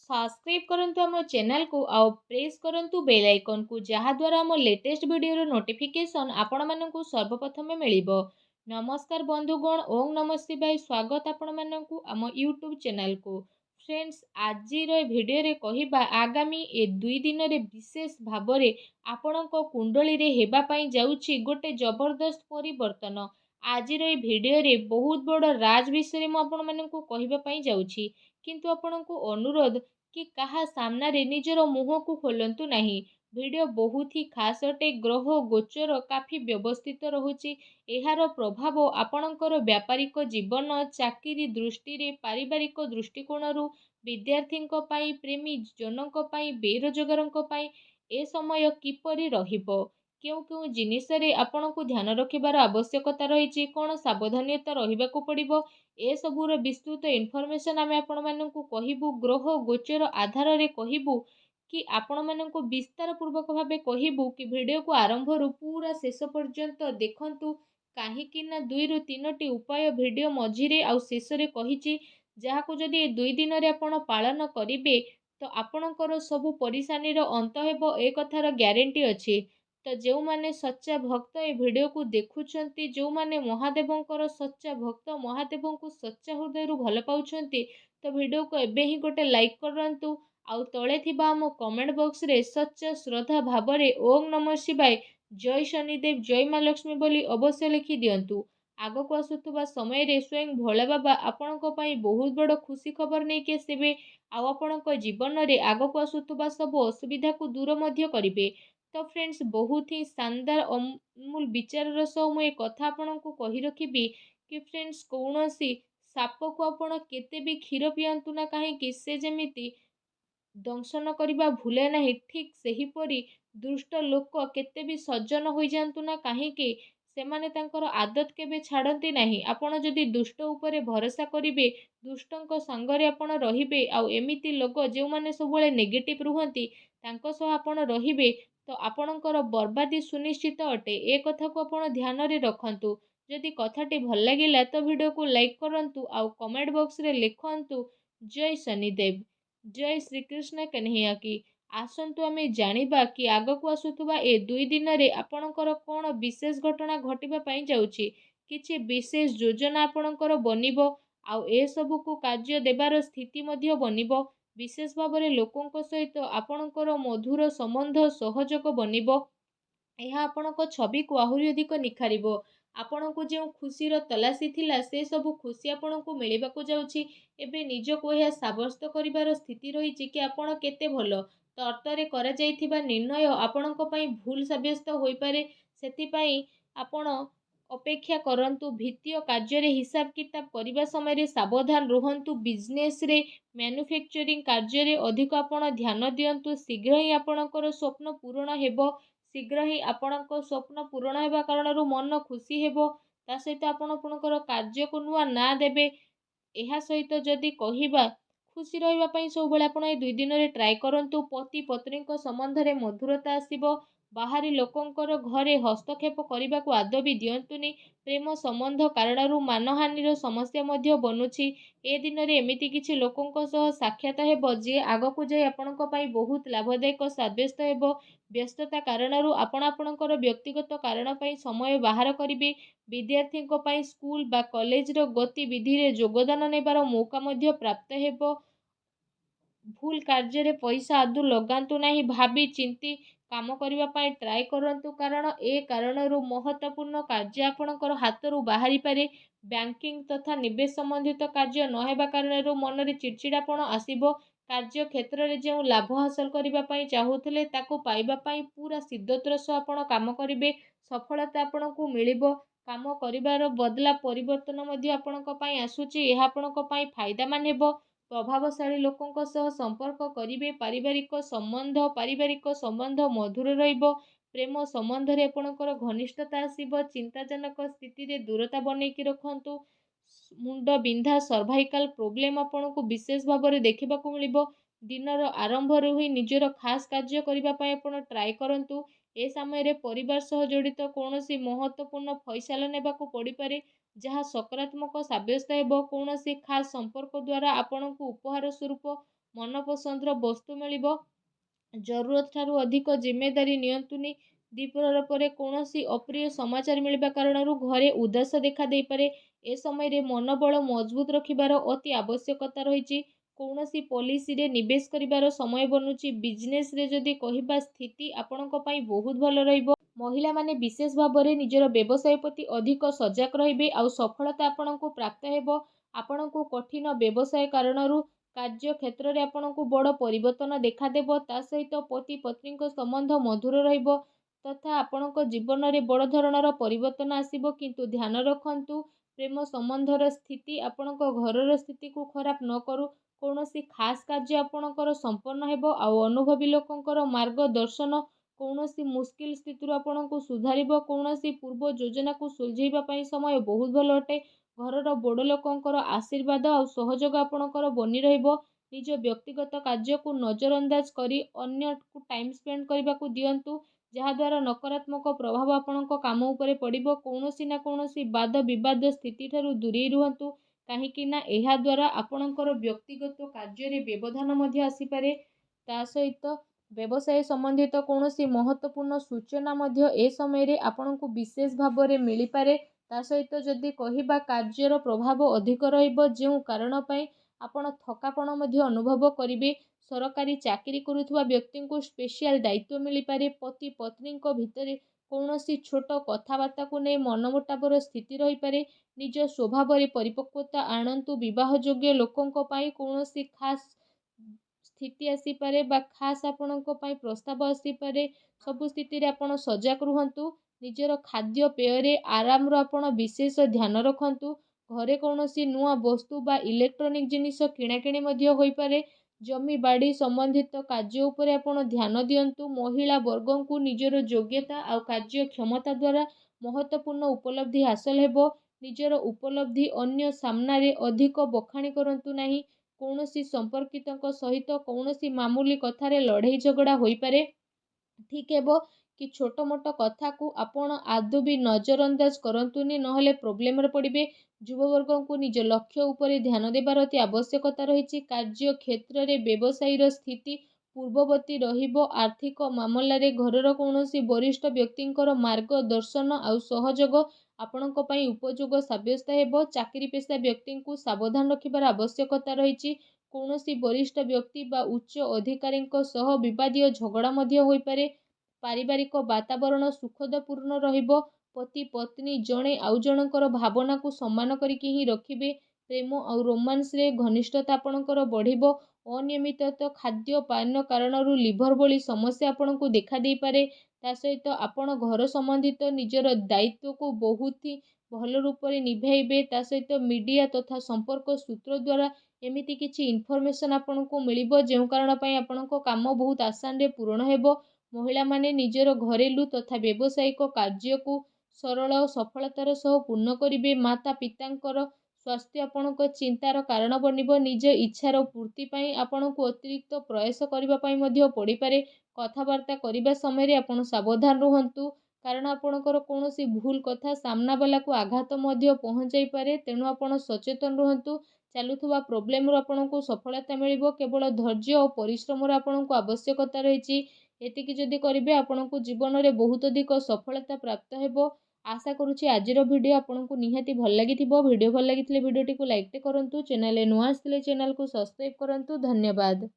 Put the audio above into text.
Subscribe करंतु आम channel को आउ प्रेस करंतु बेल आइकन को जहा द्वारा आम लेटेस्ट वीडियो नोटिफिकेशन आपण मानकु सर्वप्रथम मिलिबो। नमस्कार बंधुगण, ओम नमः शिवाय। स्वागत आपण मानकु आम यूट्यूब चैनल को। फ्रेंड्स, आज भिडियो रे कहिबा आगामी ए 2 दिन रे विशेष भाबरे आपणको कुंडली रे हेबा पई जाउछि गोटे जबरदस्त परिवर्तन। आज भिडियो रे बहुत बड़ राज विषय मु आपण मानकु कहिबा पई जाउछि, किंतु आपणको अनुरोध कि कहा सामना रे निजर मुह को खोलंतु नहीं। वीडियो बहुत ही खास अटे। ग्रह गोचर काफी व्यवस्थित रहुछि। एहार प्रभाव आपणकर व्यापारिक जीवन, चाकरी दृष्टि रे, पारिवारिक दृष्टिकोण रु, विद्यार्थीଙ୍କ ପାଇଁ, प्रेमी जनଙ୍କ ପାଇଁ, बेरोजगारଙ୍କ ପାଇଁ ए समय किपरि रहिबो, केउ केउ जिनिस रे आपणको ध्यान रखिबार आवश्यकता रहिछि, कोन सावधानता रहिबाकू पड़िबो, ए सबूर विस्तृत इनफॉरमेशन आमे आपण मानकु कहिबु। ग्रह गोचर आधार रे कहिबु कि आपण मानकु विस्तार पूर्वक भाबे कहिबु कि वीडियो को आरंभ रु पूरा शेष पर्यंत देखंतु। काहेकि ना 2 रु 3 टी उपाय वीडियो मझिरे आउ शेष रे कहिछि, जाहाकु जदि ए 2 दिन रे आपण पालन करिवे तो आपणकर सबु परेशानी रो अंत हेबो, ए कथार ग्यारंटी अछि। तो जो माने सच्चा भक्त ए वीडियो को देखुछंती, जो माने महादेवंकर सच्चा भक्त, महादेव को सच्चा हृदय रु भल पाउछंती, तो वीडियो को एबे ही गोटे लाइक करंतु। आउ तळे थिबा आम कमेंट बॉक्स रे सच्चा श्रद्धा भाबरे ओम नमः शिवाय, जय शनिदेव, जय माँ लक्ष्मी बोली अवश्य लिखि दियंतु। आगक आसुथुबा समय रे स्वयं भोला बाबा आपणको पई बहुत बड़ खुशी खबर नै के आसीबे। आउ आपणको जीवन रे आगक आसुथुबा सब असुविधा को दूर मध्य करिवे। तो फ्रेंड्स, बहुत ही शानदार अमूल विचार सह मु ए कथा आपणको कहि रखिबी कि फ्रेंड्स, कौनसी साप को आपण केते भी क्षीर पियंतु ना कहीं से जेमिति दंशन करने भूले नहीं, ठीक सही परी दुष्ट लोक केते भी सज्जन हो जातु ना कहीं सेमाने तांकर आदत केबे छाड़ती नहीं। आपण जदि दुष्ट उपरे भरोसा करिवे, दुष्टंक संगरे आपण रहिबे, आउ एमिति लोक जो माने सबले नेगेटिव रुहंती तांको सह आपण रहिबे, तो आपणकर बर्बादी सुनिश्चित अटे। ए कथा को आपण ध्यान रे रखंतु। जदि कथाटी भल लगिला तो वीडियो को लाइक करंतु, आउ कमेंट बॉक्स रे लिखंतु जय शनिदेव, जय श्री कृष्ण कन्हैया की। आसंतु आमे जानिबा कि आगकू आसुथुबा ए 2 दिन रे आपणकर कोन विशेष घटना घटिबा पई जाउछि। किछि विशेष योजना आपणकर बनिबो, आउ ए सबु को कार्य देबार स्थिति मध्य बनिबो। विशेष भाबरे लोकंक सहित आपणकर मधुर संबंध सहयोग बनिबो। ଏହା ଆପଣଙ୍କ ଛବିକୁ ଆହୁରି ଅଧିକ ନିଖାରିବ। ଆପଣଙ୍କୁ ଯେଉଁ ଖୁସିର ତଲାସି ଥିଲା ସେ ସବୁ ଖୁସି ଆପଣଙ୍କୁ ମିଳିବାକୁ ଯାଉଛି। ଏବେ ନିଜକୁ ଏହା ସାବ୍ୟସ୍ତ କରିବାର ସ୍ଥିତି ରହିଛି କି ଆପଣ କେତେ ଭଲ। ତ ଅର୍ଥରେ କରାଯାଇଥିବା ନିର୍ଣ୍ଣୟ ଆପଣଙ୍କ ପାଇଁ ଭୁଲ ସାବ୍ୟସ୍ତ ହୋଇପାରେ। ସେଥିପାଇଁ ଆପଣ ଅପେକ୍ଷା କରନ୍ତୁ। ଭିତ୍ତୀୟ କାର୍ଯ୍ୟରେ ହିସାବ କିତାବ କରିବା ସମୟରେ ସାବଧାନ ରୁହନ୍ତୁ। ବିଜନେସରେ, ମ୍ୟାନୁଫ୍ୟାକ୍ଚରିଂ କାର୍ଯ୍ୟରେ ଅଧିକ ଆପଣ ଧ୍ୟାନ ଦିଅନ୍ତୁ। ଶୀଘ୍ର ହିଁ ଆପଣଙ୍କର ସ୍ୱପ୍ନ ପୂରଣ ହେବ। शीघ्र ही आपणको स्वप्न पूरण होगा कारण मन खुशी हेबो। ता सहित आपण आपणकर कार्य को नुआ ना देबे। एहा सहित जदि कहिबा खुशी रहिबा पई सब बेले आपण ए 2 दिन रे ट्राई करंतु। पति पत्नी को संबंध रे मधुरता आसीबो। बाहरी लोकंकर घरे हस्तक्षेप करने को आदौ भी दियंतुनी। प्रेम संबंध कारण मानहानि समस्या मध्य बनुछि। ए दिन रे एमिति किछि लोकंक सह साक्षात हेबो जे आगकू जाई आपणको पई बहुत लाभदायक साब्यस्त हेबो। व्यस्तता कारण आपण आपणकर व्यक्तिगत कारण पई समय बाहर करिवे। विद्यार्थीଙ୍କ पई स्कूल बा कॉलेज रो गतिविधि रे योगदान नेबार मौका मध्य प्राप्त हेबो। भूल कार्य रे पैसा आदु लगांतु नहीं। भाभी चिंती काम करबा पई ट्राई करंतु, कारण ए कारणरू महत्वपूर्ण कार्य आपणकर हाथरू बाहरी पारे। बैंकिंग तथा निवेश संबंधित कार्य न हेबा कारणरू मन रे चिड़चिड़ापण आसीबो। कार्य क्षेत्र रे जो लाभ हासिल करबा पई चाहूथिले ताको पाइबा पई पूरा सिद्धतर सह आपण काम करिवे। सफलता आपणको मिलिबो। काम करिवार बदला परिवर्तन मध्य आपणको पई आसुची। एहा आपणको पई फायदा मान हेबो। प्रभावशाली लोकंक सह संपर्क करिवे। पारिवारिक संबंध मधुर रहिबो। प्रेम संबंध रे आपणकर घनिष्ठता आसीबो। चिंताजनक स्थिति रे दूरता बनेकी रखंतु। मुंड बिंधा सर्वाइकल प्रोब्लेम आपणको विशेष भाव में देखा मिलिबो। दिनर आरंभ ही निजर खास कार्य करने आपण ट्राई करंतु। ए समय रे परिवार सह जड़ित कौनसी महत्वपूर्ण फैसला नेबाकू पड़ी पारे, जहाँ सकारात्मक साब्यस्त हेबो। कौनसी खास संपर्क द्वारा आपणको उपहार स्वरूप ମନପସନ୍ଦର ବସ୍ତୁ ମିଳିବ। ଜରୁରତ ଠାରୁ ଅଧିକ ଜିମ୍ମେଦାରୀ ନିଅନ୍ତୁନି। ଦ୍ୱିପ୍ରହର ପରେ କୌଣସି ଅପ୍ରିୟ ସମାଚାର ମିଳିବା କାରଣରୁ ଘରେ ଉଦାସ ଦେଖା ଦେଇପାରେ। ଏ ସମୟରେ ମନୋବଳ ମଜବୁତ ରଖିବାର ଅତି ଆବଶ୍ୟକତା ରହିଛି। କୌଣସି ପଲିସିରେ ନିବେଶ କରିବାର ସମୟ ବନୁଛି। ବିଜନେସରେ ଯଦି କହିବା ସ୍ଥିତି ଆପଣଙ୍କ ପାଇଁ ବହୁତ ଭଲ ରହିବ। ମହିଳାମାନେ ବିଶେଷ ଭାବରେ ନିଜର ବ୍ୟବସାୟ ପ୍ରତି ଅଧିକ ସଜାଗ ରହିବେ ଆଉ ସଫଳତା ଆପଣଙ୍କୁ ପ୍ରାପ୍ତ ହେବ। ଆପଣଙ୍କୁ କଠିନ ବ୍ୟବସାୟ କାରଣରୁ କାର୍ଯ୍ୟ କ୍ଷେତ୍ରରେ ଆପଣଙ୍କୁ ବଡ଼ ପରିବର୍ତ୍ତନ ଦେଖାଦେବ। ତା ସହିତ ପତି ପତ୍ନୀଙ୍କ ସମ୍ବନ୍ଧ ମଧୁର ରହିବ ତଥା ଆପଣଙ୍କ ଜୀବନରେ ବଡ଼ ଧରଣର ପରିବର୍ତ୍ତନ ଆସିବ। କିନ୍ତୁ ଧ୍ୟାନ ରଖନ୍ତୁ ପ୍ରେମ ସମ୍ବନ୍ଧର ସ୍ଥିତି ଆପଣଙ୍କ ଘରର ସ୍ଥିତିକୁ ଖରାପ ନ କରୁ। କୌଣସି ଖାସ୍ କାର୍ଯ୍ୟ ଆପଣଙ୍କର ସମ୍ପନ୍ନ ହେବ ଆଉ ଅନୁଭବୀ ଲୋକଙ୍କର ମାର୍ଗଦର୍ଶନ କୌଣସି ମୁସ୍କିଲ ସ୍ଥିତିରୁ ଆପଣଙ୍କୁ ସୁଧାରିବ। କୌଣସି ପୂର୍ବ ଯୋଜନାକୁ ସୁଲଝେଇବା ପାଇଁ ସମୟ ବହୁତ ଭଲ ଅଟେ। ଘରର ବଡ଼ ଲୋକଙ୍କର ଆଶୀର୍ବାଦ ଆଉ ସହଯୋଗ ଆପଣଙ୍କର ବନି ରହିବ। ନିଜ ବ୍ୟକ୍ତିଗତ କାର୍ଯ୍ୟକୁ ନଜରଅନ୍ଦାଜ କରି ଅନ୍ୟକୁ ଟାଇମ୍ ସ୍ପେଣ୍ଡ କରିବାକୁ ଦିଅନ୍ତୁ, ଯାହାଦ୍ୱାରା ନକାରାତ୍ମକ ପ୍ରଭାବ ଆପଣଙ୍କ କାମ ଉପରେ ପଡ଼ିବ। କୌଣସି ନା କୌଣସି ବାଦ ବିବାଦ ସ୍ଥିତିଠାରୁ ଦୂରେଇ ରୁହନ୍ତୁ, କାହିଁକି ନା ଏହାଦ୍ୱାରା ଆପଣଙ୍କର ବ୍ୟକ୍ତିଗତ କାର୍ଯ୍ୟରେ ବ୍ୟବଧାନ ମଧ୍ୟ ଆସିପାରେ। ତା ସହିତ ବ୍ୟବସାୟ ସମ୍ବନ୍ଧିତ କୌଣସି ମହତ୍ତ୍ୱପୂର୍ଣ୍ଣ ସୂଚନା ମଧ୍ୟ ଏ ସମୟରେ ଆପଣଙ୍କୁ ବିଶେଷ ଭାବରେ ମିଳିପାରେ। ତା ସହିତ ଯଦି କହିବା କାର୍ଯ୍ୟର ପ୍ରଭାବ ଅଧିକ ରହିବ, ଯେଉଁ କାରଣ ପାଇଁ ଆପଣ ଥକାପଣ ମଧ୍ୟ ଅନୁଭବ କରିବେ। ସରକାରୀ ଚାକିରି କରୁଥିବା ବ୍ୟକ୍ତିଙ୍କୁ ସ୍ପେଶିଆଲ ଦାୟିତ୍ୱ ମିଳିପାରେ। ପତି ପତ୍ନୀଙ୍କ ଭିତରେ କୌଣସି ଛୋଟ କଥାବାର୍ତ୍ତାକୁ ନେଇ ମନମୁଟାବର ସ୍ଥିତି ରହିପାରେ। ନିଜ ସ୍ୱଭାବରେ ପରିପକ୍ୱତା ଆଣନ୍ତୁ। ବିବାହଯୋଗ୍ୟ ଲୋକଙ୍କ ପାଇଁ କୌଣସି ଖାସ୍ ସ୍ଥିତି ଆସିପାରେ ବା ଖାସ୍ ଆପଣଙ୍କ ପାଇଁ ପ୍ରସ୍ତାବ ଆସିପାରେ। ସବୁ ସ୍ଥିତିରେ ଆପଣ ସଜାଗ ରୁହନ୍ତୁ। ନିଜର ଖାଦ୍ୟ ପେୟରେ ଆରାମର ଆପଣ ବିଶେଷ ଧ୍ୟାନ ରଖନ୍ତୁ। ଘରେ କୌଣସି ନୂଆ ବସ୍ତୁ ବା ଇଲେକ୍ଟ୍ରୋନିକ୍ ଜିନିଷ କିଣାକିଣି ମଧ୍ୟ ହୋଇପାରେ। ଜମି ବାଡ଼ି ସମ୍ବନ୍ଧିତ କାର୍ଯ୍ୟ ଉପରେ ଆପଣ ଧ୍ୟାନ ଦିଅନ୍ତୁ। ମହିଳା ବର୍ଗଙ୍କୁ ନିଜର ଯୋଗ୍ୟତା ଆଉ କାର୍ଯ୍ୟକ୍ଷମତା ଦ୍ୱାରା ମହତ୍ତ୍ୱପୂର୍ଣ୍ଣ ଉପଲବ୍ଧି ହାସଲ ହେବ। ନିଜର ଉପଲବ୍ଧି ଅନ୍ୟ ସାମ୍ନାରେ ଅଧିକ ବଖାଣି କରନ୍ତୁ ନାହିଁ। କୌଣସି ସମ୍ପର୍କିତଙ୍କ ସହିତ କୌଣସି ମାମୁଲି କଥାରେ ଲଢ଼େଇ ଝଗଡ଼ା ହୋଇପାରେ। ଠିକ୍ ହେବ କି ଛୋଟ ମୋଟ କଥାକୁ ଆପଣ ଆଦୌ ବି ନଜରଅନ୍ଦାଜ କରନ୍ତୁନି, ନହେଲେ ପ୍ରୋବ୍ଲେମରେ ପଡ଼ିବେ। ଯୁବବର୍ଗଙ୍କୁ ନିଜ ଲକ୍ଷ୍ୟ ଉପରେ ଧ୍ୟାନ ଦେବାର ଅତି ଆବଶ୍ୟକତା ରହିଛି। କାର୍ଯ୍ୟକ୍ଷେତ୍ରରେ ବ୍ୟବସାୟୀର ସ୍ଥିତି ପୂର୍ବବତୀ ରହିବ। ଆର୍ଥିକ ମାମଲାରେ ଘରର କୌଣସି ବରିଷ୍ଠ ବ୍ୟକ୍ତିଙ୍କର ମାର୍ଗଦର୍ଶନ ଆଉ ସହଯୋଗ ଆପଣଙ୍କ ପାଇଁ ଉପଯୋଗ ସାବ୍ୟସ୍ତ ହେବ। ଚାକିରି ପେଶା ବ୍ୟକ୍ତିଙ୍କୁ ସାବଧାନ ରଖିବାର ଆବଶ୍ୟକତା ରହିଛି। କୌଣସି ବରିଷ୍ଠ ବ୍ୟକ୍ତି ବା ଉଚ୍ଚ ଅଧିକାରୀଙ୍କ ସହ ବିବାଦୀୟ ଝଗଡ଼ା ମଧ୍ୟ ହୋଇପାରେ। ପାରିବାରିକ ବାତାବରଣ ସୁଖଦପୂର୍ଣ୍ଣ ରହିବ। ପତି ପତ୍ନୀ ଜଣେ ଆଉ ଜଣଙ୍କର ଭାବନାକୁ ସମ୍ମାନ କରିକି ହିଁ ରଖିବେ। ପ୍ରେମ ଆଉ ରୋମାନ୍ସରେ ଘନିଷ୍ଠତା ଆପଣଙ୍କର ବଢ଼ିବ। ଅନିୟମିତ ଖାଦ୍ୟ ପାନ କାରଣରୁ ଲିଭର ଭଳି ସମସ୍ୟା ଆପଣଙ୍କୁ ଦେଖାଦେଇପାରେ। ତା ସହିତ ଆପଣ ଘର ସମ୍ବନ୍ଧିତ ନିଜର ଦାୟିତ୍ୱକୁ ବହୁତ ହି ଭଲ ରୂପରେ ନିଭାଇବେ। ତା ସହିତ ମିଡ଼ିଆ ତଥା ସମ୍ପର୍କ ସୂତ୍ର ଦ୍ୱାରା ଏମିତି କିଛି ଇନଫର୍ମେସନ୍ ଆପଣଙ୍କୁ ମିଳିବ, ଯେଉଁ କାରଣ ପାଇଁ ଆପଣଙ୍କ କାମ ବହୁତ ଆସାନରେ ପୂରଣ ହେବ। ମହିଳାମାନେ ନିଜର ଘରେଲୁ ତଥା ବ୍ୟବସାୟିକ କାର୍ଯ୍ୟକୁ ସରଳ ଓ ସଫଳତାର ସହ ପୂର୍ଣ୍ଣ କରିବେ। ମାତା ପିତାଙ୍କର ସ୍ୱାସ୍ଥ୍ୟ ଆପଣଙ୍କ ଚିନ୍ତାର କାରଣ ବନିବ। ନିଜ ଇଚ୍ଛାର ପୂର୍ତ୍ତି ପାଇଁ ଆପଣଙ୍କୁ ଅତିରିକ୍ତ ପ୍ରୟାସ କରିବା ପାଇଁ ମଧ୍ୟ ପଡ଼ିପାରେ। କଥାବାର୍ତ୍ତା କରିବା ସମୟରେ ଆପଣ ସାବଧାନ ରୁହନ୍ତୁ, କାରଣ ଆପଣଙ୍କର କୌଣସି ଭୁଲ କଥା ସାମ୍ନାବାଲାକୁ ଆଘାତ ମଧ୍ୟ ପହଞ୍ଚାଇପାରେ। ତେଣୁ ଆପଣ ସଚେତନ ରୁହନ୍ତୁ। ଚାଲୁଥିବା ପ୍ରୋବ୍ଲେମରୁ ଆପଣଙ୍କୁ ସଫଳତା ମିଳିବ। କେବଳ ଧୈର୍ଯ୍ୟ ଓ ପରିଶ୍ରମର ଆପଣଙ୍କୁ ଆବଶ୍ୟକତା ରହିଛି। ଏତିକି ଯଦି କରିବେ ଆପଣଙ୍କୁ ଜୀବନରେ ବହୁତ ଅଧିକ ସଫଳତା ପ୍ରାପ୍ତ ହେବ। ଆଶା କରୁଛି ଆଜିର ଭିଡ଼ିଓ ଆପଣଙ୍କୁ ନିହାତି ଭଲ ଲାଗିଥିବ। ଭିଡ଼ିଓ ଭଲ ଲାଗିଥିଲେ ଭିଡ଼ିଓଟିକୁ ଲାଇକ୍ଟେ କରନ୍ତୁ। ଚ୍ୟାନେଲରେ ନୂଆ ଆସିଥିଲେ ଚ୍ୟାନେଲକୁ ସବସ୍କ୍ରାଇବ୍ କରନ୍ତୁ। ଧନ୍ୟବାଦ।